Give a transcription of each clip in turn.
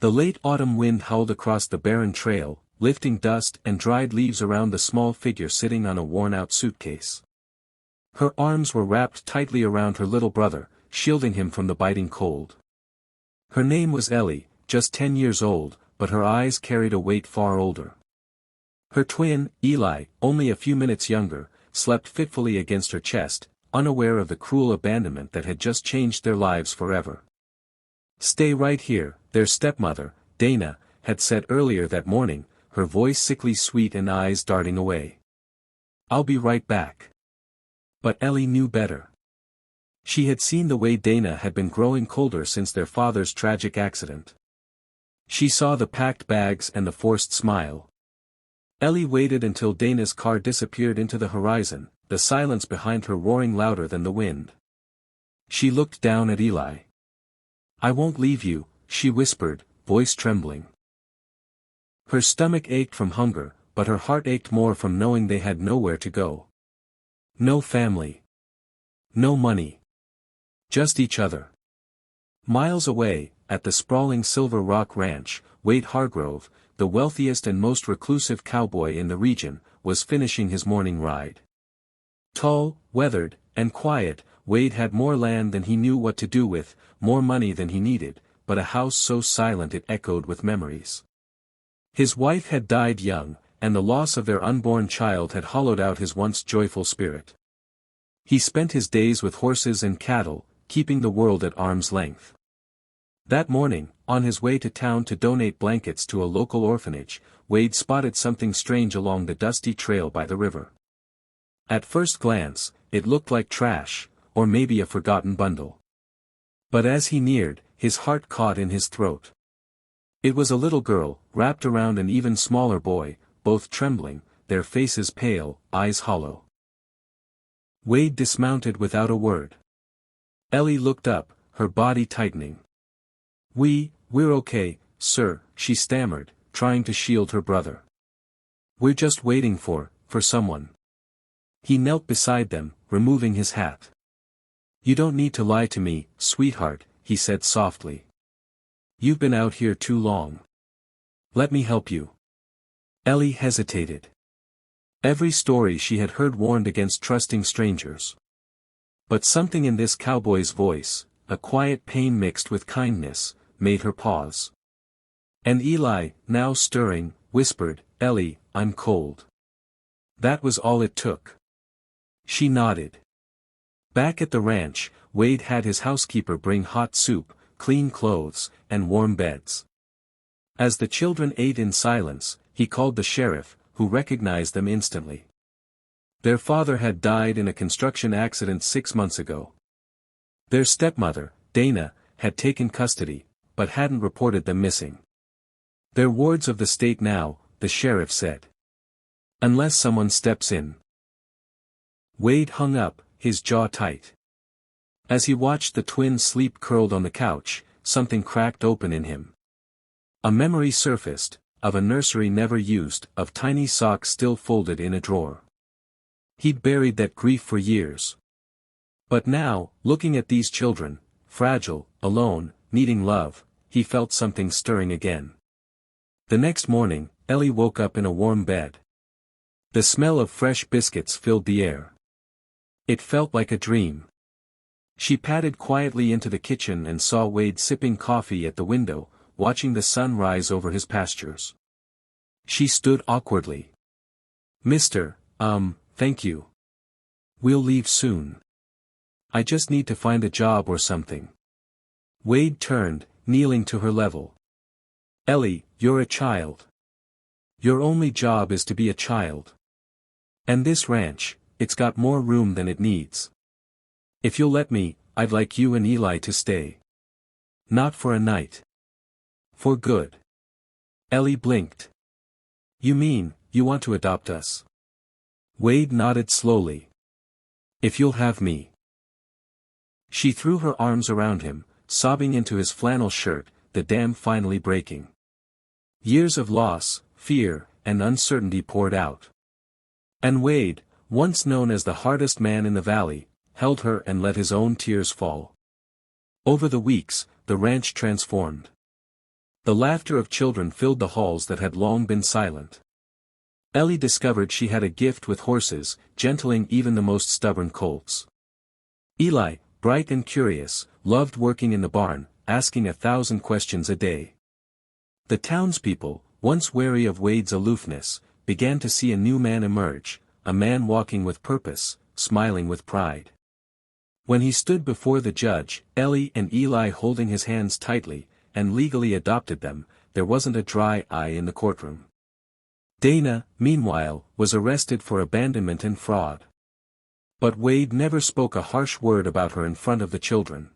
The late autumn wind howled across the barren trail, lifting dust and dried leaves around the small figure sitting on a worn-out suitcase. Her arms were wrapped tightly around her little brother, shielding him from the biting cold. Her name was Ellie, just 10 years old, but her eyes carried a weight far older. Her twin, Eli, only a few minutes younger, slept fitfully against her chest, unaware of the cruel abandonment that had just changed their lives forever. "Stay right here," their stepmother, Dana, had said earlier that morning, her voice sickly sweet and eyes darting away. "I'll be right back." But Ellie knew better. She had seen the way Dana had been growing colder since their father's tragic accident. She saw the packed bags and the forced smile. Ellie waited until Dana's car disappeared into the horizon, the silence behind her roaring louder than the wind. She looked down at Eli. "I won't leave you," she whispered, voice trembling. Her stomach ached from hunger, but her heart ached more from knowing they had nowhere to go. No family. No money. Just each other. Miles away, at the sprawling Silver Rock Ranch, Wade Hargrove, the wealthiest and most reclusive cowboy in the region, was finishing his morning ride. Tall, weathered, and quiet, Wade had more land than he knew what to do with, more money than he needed, but a house so silent it echoed with memories. His wife had died young, and the loss of their unborn child had hollowed out his once joyful spirit. He spent his days with horses and cattle, keeping the world at arm's length. That morning, on his way to town to donate blankets to a local orphanage, Wade spotted something strange along the dusty trail by the river. At first glance, it looked like trash, or maybe a forgotten bundle. But as he neared, his heart caught in his throat. It was a little girl, wrapped around an even smaller boy, both trembling, their faces pale, eyes hollow. Wade dismounted without a word. Ellie looked up, her body tightening. We're okay, sir," she stammered, trying to shield her brother. "We're just waiting for someone." He knelt beside them, removing his hat. "You don't need to lie to me, sweetheart," he said softly. "You've been out here too long. Let me help you." Ellie hesitated. Every story she had heard warned against trusting strangers. But something in this cowboy's voice, a quiet pain mixed with kindness, made her pause. And Eli, now stirring, whispered, "Ellie, I'm cold." That was all it took. She nodded. Back at the ranch, Wade had his housekeeper bring hot soup, clean clothes, and warm beds. As the children ate in silence, he called the sheriff, who recognized them instantly. Their father had died in a construction accident 6 months ago. Their stepmother, Dana, had taken custody, but hadn't reported them missing. "They're wards of the state now," the sheriff said. "Unless someone steps in." Wade hung up, his jaw tight. As he watched the twins sleep curled on the couch, something cracked open in him. A memory surfaced, of a nursery never used, of tiny socks still folded in a drawer. He'd buried that grief for years. But now, looking at these children, fragile, alone, needing love, he felt something stirring again. The next morning, Ellie woke up in a warm bed. The smell of fresh biscuits filled the air. It felt like a dream. She padded quietly into the kitchen and saw Wade sipping coffee at the window, watching the sun rise over his pastures. She stood awkwardly. "Mr. Thank you. We'll leave soon. I just need to find a job or something." Wade turned, kneeling to her level. "Ellie, you're a child. Your only job is to be a child. And this ranch, it's got more room than it needs. If you'll let me, I'd like you and Eli to stay. Not for a night. For good." Ellie blinked. "You mean, you want to adopt us?" Wade nodded slowly. "If you'll have me." She threw her arms around him, sobbing into his flannel shirt, the dam finally breaking. Years of loss, fear, and uncertainty poured out. And Wade, once known as the hardest man in the valley, held her and let his own tears fall. Over the weeks, the ranch transformed. The laughter of children filled the halls that had long been silent. Ellie discovered she had a gift with horses, gentling even the most stubborn colts. Eli, bright and curious, loved working in the barn, asking 1,000 questions a day. The townspeople, once wary of Wade's aloofness, began to see a new man emerge, a man walking with purpose, smiling with pride. When he stood before the judge, Ellie and Eli holding his hands tightly, and legally adopted them, there wasn't a dry eye in the courtroom. Dana, meanwhile, was arrested for abandonment and fraud. But Wade never spoke a harsh word about her in front of the children.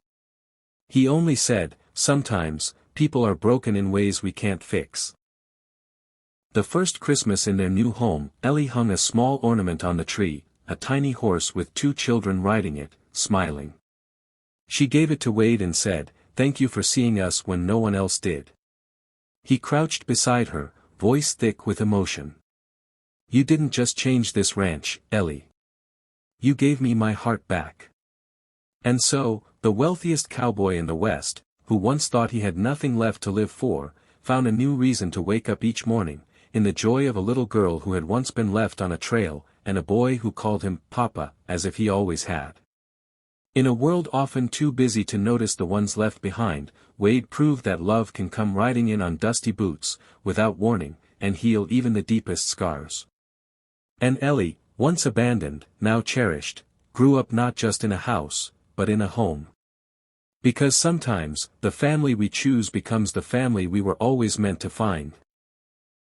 He only said, "Sometimes, people are broken in ways we can't fix." The first Christmas in their new home, Ellie hung a small ornament on the tree, a tiny horse with 2 children riding it, smiling. She gave it to Wade and said, "Thank you for seeing us when no one else did." He crouched beside her, voice thick with emotion. "You didn't just change this ranch, Ellie. You gave me my heart back." And so, the wealthiest cowboy in the West, who once thought he had nothing left to live for, found a new reason to wake up each morning, in the joy of a little girl who had once been left on a trail, and a boy who called him Papa, as if he always had. In a world often too busy to notice the ones left behind, Wade proved that love can come riding in on dusty boots, without warning, and heal even the deepest scars. And Ellie, once abandoned, now cherished, grew up not just in a house, but in a home. Because sometimes, the family we choose becomes the family we were always meant to find.